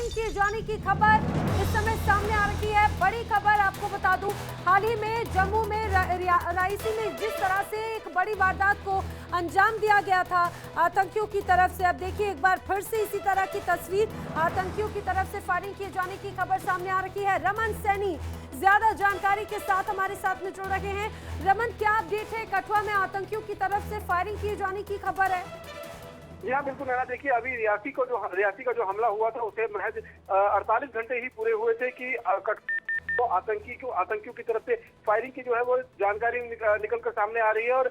Firing किए जाने की खबर इस समय सामने आ रही है। बड़ी खबर आपको बता दूं, हाल ही में जम्मू में रायसी में जिस तरह से एक बड़ी वारदात को अंजाम दिया गया था आतंकियों की तरफ से, अब देखिए एक बार फिर से इसी तरह की तस्वीर, आतंकियों की तरफ से फायरिंग किए जाने की खबर सामने आ रही है। रमन सैनी ज्यादा जानकारी के साथ हमारे साथ में जुड़ रहे हैं। रमन, क्या अपडेट है? कठुआ में आतंकियों की तरफ से फायरिंग किए जाने की खबर है। जी हाँ, बिल्कुल नैना, देखिए अभी रियासी का जो हमला हुआ था उसे महज 48 घंटे ही पूरे हुए थे कि तो आतंकियों की तरफ से फायरिंग की जो है वो जानकारी निकल कर सामने आ रही है। और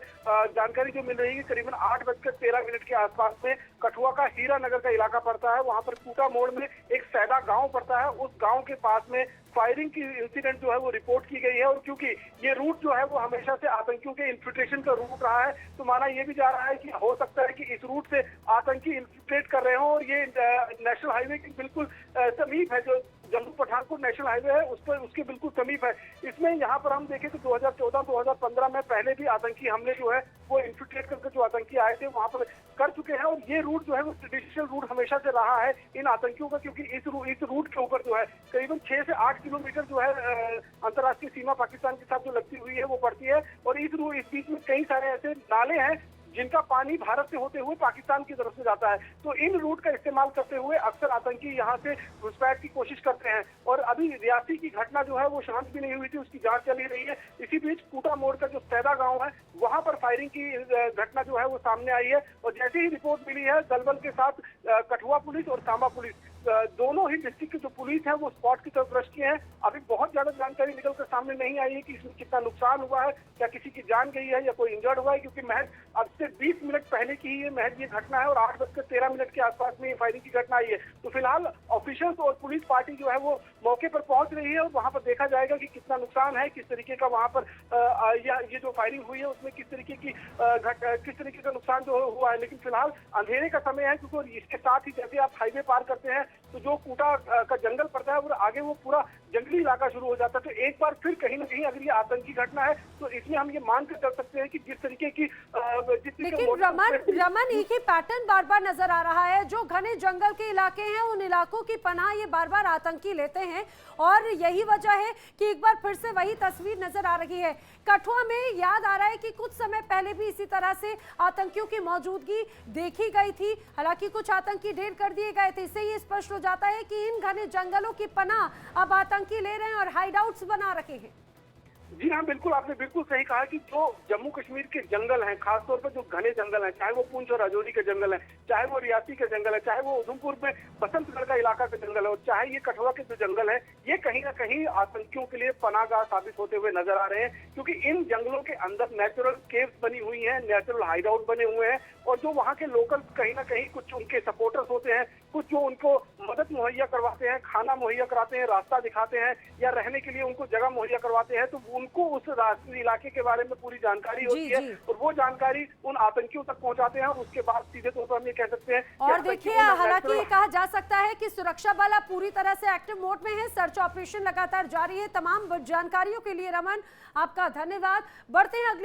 जानकारी जो मिल रही है करीबन 8:13 के आसपास में कठुआ का हीरा नगर का इलाका पड़ता है, वहां पर कूटा मोड़ में एक सैदा गांव पड़ता है, उस गांव के पास में फायरिंग की इंसिडेंट जो है वो रिपोर्ट की गई है। और क्योंकि ये रूट जो है वो हमेशा से आतंकियों के इन्फिल्ट्रेशन का रूट रहा है, तो माना ये भी जा रहा है कि हो सकता है कि इस रूट से आतंकी इन्फिल्ट्रेट कर रहे हो। और ये नेशनल हाईवे के बिल्कुल समीप है, जो जम्मू पठानकोट नेशनल हाईवे है उस पर, उसके बिल्कुल समीप है। इसमें यहाँ पर हम देखें तो 2014-2015 में पहले भी आतंकी हमले जो है वो इन्फिल्ट्रेट करके जो आतंकी आए थे वहां पर कर चुके हैं। और ये रूट जो है वो ट्रेडिशनल रूट हमेशा से रहा है इन आतंकियों का, क्योंकि इस रूट के ऊपर जो है करीबन 6 से 8 किलोमीटर जो है अंतर्राष्ट्रीय सीमा पाकिस्तान के साथ जो लगती हुई है वो पड़ती है। और इस बीच में कई सारे ऐसे नाले हैं जिनका पानी भारत से होते हुए पाकिस्तान की तरफ से जाता है। तो इन रूट का इस्तेमाल करते हुए अक्सर आतंकी यहाँ से घुसपैठ की कोशिश करते हैं। और अभी रियासी की घटना जो है वो शांत भी नहीं हुई थी, उसकी जांच चली रही है। इसी बीच कूटा मोड़ का जो सैदा गांव है वहां पर फायरिंग की घटना जो है वो सामने आई है। और जैसे ही रिपोर्ट मिली है, दलबल के साथ कठुआ पुलिस और सांबा पुलिस दोनों ही डिस्ट्रिक्ट की जो पुलिस है वो स्पॉट की तरफ रश की है। अभी बहुत ज्यादा जानकारी निकलकर सामने नहीं आई है कि इसमें कितना नुकसान हुआ है, क्या किसी की जान गई है या कोई इंजर्ड हुआ है, क्योंकि महज अब से 20 मिनट पहले की ही ये घटना है और 8:13 के आसपास में फायरिंग की घटना आई है। तो फिलहाल ऑफिशियल्स और पुलिस पार्टी जो है वो मौके पर पहुंच रही है और वहां पर देखा जाएगा कि कितना नुकसान है, किस तरीके का वहां पर ये जो फायरिंग हुई है उसमें किस तरीके का नुकसान जो हुआ है। लेकिन फिलहाल अंधेरे का समय है, क्योंकि इसके साथ ही जैसे आप हाईवे पार करते हैं तो जो कूटा का जंगल पड़ता है और आगे वो पूरा जंगली इलाका शुरू हो जाता है। तो एक बार फिर कहीं ना कहीं अगर ये आतंकी घटना है तो इसमें हम ये मान कर चल सकते हैं कि जिस तरीके की लेकिन रमन एक ही पैटर्न बार बार नजर आ रहा है। जो घने जंगल के इलाके हैं उन इलाकों की पनाह ये बार बार आतंकी लेते हैं और यही वजह है कि एक बार फिर से वही तस्वीर नजर आ रही है। कठुआ में याद आ रहा है कि कुछ समय पहले भी इसी तरह से आतंकियों की मौजूदगी देखी गई थी, हालांकि कुछ आतंकी ढेर कर दिए गए थे। इससे ये स्पष्ट हो जाता है कि इन घने जंगलों की पनाह अब आतंकी ले रहे हैं और हाइडआउट्स बना रखे हैं। जी हाँ, बिल्कुल, आपने बिल्कुल सही कहा कि जो जम्मू कश्मीर के जंगल हैं, खासतौर पर जो घने जंगल हैं, चाहे वो पुंछ और राजौरी के जंगल हैं, चाहे वो रियासी के जंगल है, चाहे वो उधमपुर में बसंतगढ़ का इलाका का जंगल है, और चाहे ये कठुआ के जो जंगल है, ये कहीं ना कहीं आतंकियों के लिए पनाहगाह साबित होते हुए नजर आ रहे हैं। क्योंकि इन जंगलों के अंदर नेचुरल केव्स बनी हुई है, नेचुरल हाइडआउट बने हुए हैं, और जो वहाँ के लोकल कहीं ना कहीं कुछ उनके सपोर्टर्स होते हैं, कुछ जो उनको मदद मुहैया करवाते हैं, खाना मुहैया कराते हैं, रास्ता दिखाते हैं या रहने के लिए उनको जगह मुहैया करवाते हैं, तो उनको उस इलाके के बारे में पूरी जानकारी होती है और वो जानकारी उन आतंकियों तक पहुंचाते हैं और उसके बाद सीधे तौर पर हम ये कह सकते हैं। और देखिए, हालांकि ये कहा जा सकता है कि सुरक्षा बल पूरी तरह से एक्टिव मोड में है, सर्च ऑपरेशन लगातार जारी है। तमाम जानकारियों के लिए रमन आपका धन्यवाद। बढ़ते हैं अगली